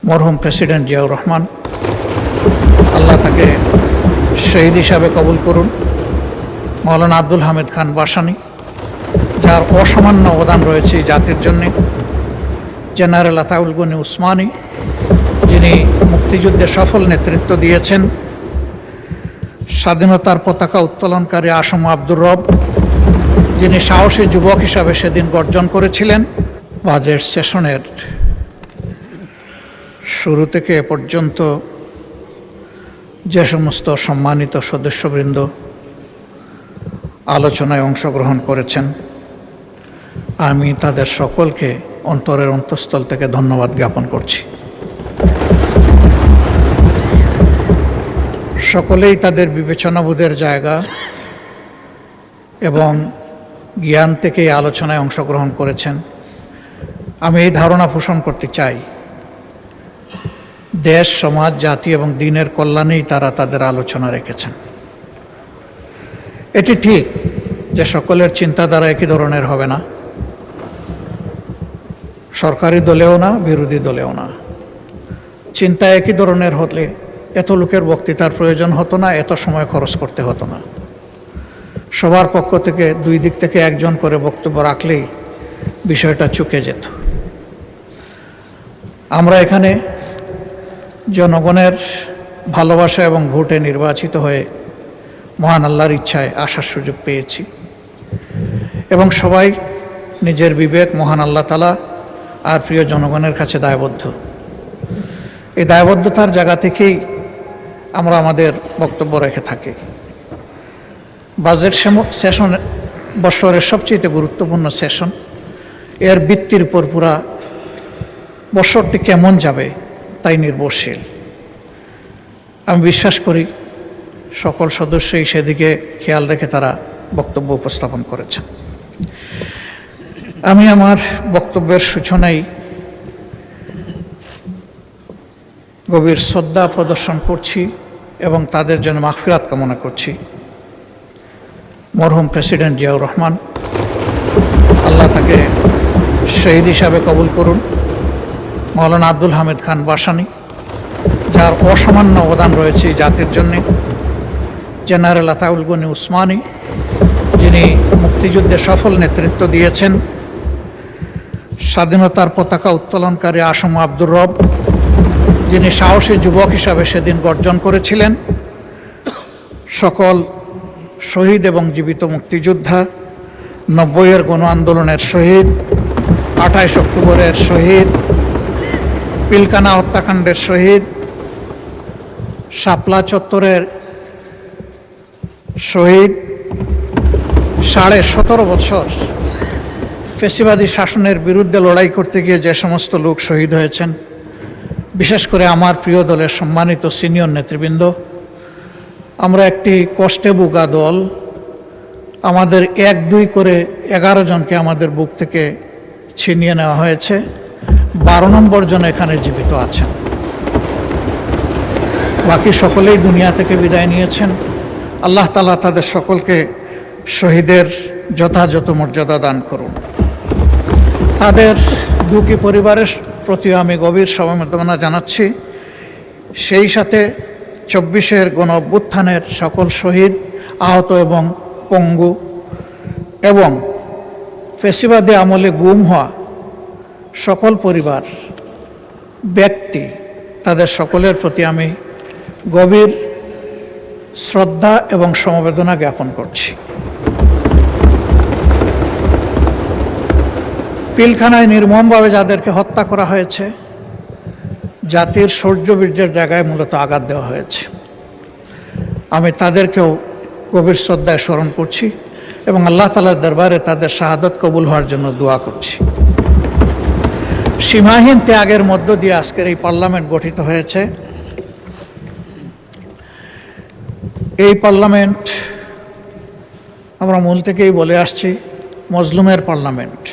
মরহুম প্রেসিডেন্ট জিয়াউর রহমান, আল্লাহ তাকে শহীদ হিসাবে কবুল করুন। মৌলানা আব্দুল হামিদ খান ভাসানী, যার অসামান্য অবদান রয়েছে জাতির জন্যে। জেনারেল আতাউল গনি উসমানী, যিনি মুক্তিযুদ্ধে সফল নেতৃত্ব দিয়েছেন। স্বাধীনতার পতাকা উত্তোলনকারী আসম আব্দুর রব, যিনি সাহসী যুবক হিসাবে সেদিন গর্জন করেছিলেন। বাজেট সেশনের শুরু থেকে এ পর্যন্ত যে সমস্ত সম্মানিত সদস্যবৃন্দ আলোচনায় অংশগ্রহণ করেছেন, আমি তাদের সকলকে অন্তরের অন্তঃস্থল থেকে ধন্যবাদ জ্ঞাপন করছি। সকলেই তাদের বিবেচনাবোধের জায়গা এবং জ্ঞান থেকে এই আলোচনায় অংশগ্রহণ করেছেন। আমি এই ধারণা পোষণ করতে চাই, দেশ, সমাজ, জাতি এবং দিনের কল্যাণেই তারা তাদের আলোচনা রেখেছেন। এটি ঠিক যে সকলের চিন্তাধারা একই ধরনের হবে না, সরকারি দলেও না, বিরোধী দলেও না। চিন্তা একই ধরনের হলে এত লোকের বক্তৃতার প্রয়োজন হতো না, এত সময় খরচ করতে হতো না। সবার পক্ষ থেকে দুই দিক থেকে একজন করে বক্তব্য রাখলেই বিষয়টা চুকে যেত। আমরা এখানে জনগণের ভালোবাসা এবং ভোটে নির্বাচিত হয়ে মহান আল্লাহর ইচ্ছায় আসার সুযোগ পেয়েছি এবং সবাই নিজের বিবেক, মহান আল্লাহ তাআলা আর প্রিয় জনগণের কাছে দায়বদ্ধ। এই দায়বদ্ধতার জায়গা থেকেই আমরা আমাদের বক্তব্য রেখে থাকি। বাজেট সেশন বছরের সবচেয়ে গুরুত্বপূর্ণ সেশন। এর ভিত্তির উপর পুরা বছরটি কেমন যাবে তাই নির্ভরশীল। আমি বিশ্বাস করি সকল সদস্যই সেদিকে খেয়াল রেখে তারা বক্তব্য উপস্থাপন করেছেন। আমি আমার বক্তব্যের সূচনায় গভীর শ্রদ্ধা প্রদর্শন করছি এবং তাদের জন্য মাগফিরাত কামনা করছি। মরহুম প্রেসিডেন্ট জিয়াউর রহমান, আল্লাহ তাকে শহীদ হিসাবে কবুল করুন। মৌলানা আব্দুল হামিদ খান ভাসানী, যার অসামান্য অবদান রয়েছে জাতির জন্যে। জেনারেল আতাউল গনি উসমানী, যিনি মুক্তিযুদ্ধে সফল নেতৃত্ব দিয়েছেন। স্বাধীনতার পতাকা উত্তোলনকারী আসম আব্দুর রব, যিনি সাহসী যুবক হিসাবে সেদিন গর্জন করেছিলেন। সকল শহীদ এবং জীবিত মুক্তিযোদ্ধা, 90-এর গণ আন্দোলনের শহীদ, 28 অক্টোবরের শহীদ, পিলখানা হত্যাকাণ্ডের শহীদ, শাপলা চত্বরের শহীদ, 17.5 বছর ফ্যাসিবাদী শাসনের বিরুদ্ধে লড়াই করতে গিয়ে যে সমস্ত লোক শহীদ হয়েছেন, বিশেষ করে আমার প্রিয় দলের সম্মানিত সিনিয়র নেতৃবৃন্দ। আমরা একটি কষ্টে ভোগা দল। আমাদের 1-2 করে 11 জনকে আমাদের বুক থেকে ছিনিয়ে নেওয়া হয়েছে। 12 নম্বর জন এখানে জীবিত আছেন। বাকি সকলেই দুনিয়া থেকে বিদায় নিয়েছেন। আল্লাহ তাআলা তাদের সকলকে শহীদের যথাযথ মর্যাদা দান করুন। তাদের দুঃখী পরিবারের প্রতি আমি গভীর সমবেদনা জানাচ্ছি। সেই সাথে 24-এর গণ অভ্যুত্থানের সকল শহীদ, আহত এবং পঙ্গু এবং ফ্যাসিবাদী আমলে গুম হওয়া সকল পরিবার, ব্যক্তি, তাদের সকলের প্রতি আমি গভীর শ্রদ্ধা এবং সমবেদনা জ্ঞাপন করছি। পিলখানায় নির্মমভাবে যাদেরকে হত্যা করা হয়েছে, জাতির শৌর্যবীর্যের জায়গায় মূলত আঘাত দেওয়া হয়েছে। আমি তাদেরকেও গভীর শ্রদ্ধায় স্মরণ করছি এবং আল্লাহ তাআলার দরবারে তাদের শাহাদত কবুল হওয়ার জন্য দোয়া করছি। সীমাহীন ত্যাগের মধ্য দিয়ে আজকের এই পার্লামেন্ট গঠিত হয়েছে। এই পার্লামেন্ট আমরা মূল থেকেই বলে আসছি মজলুমের পার্লামেন্ট।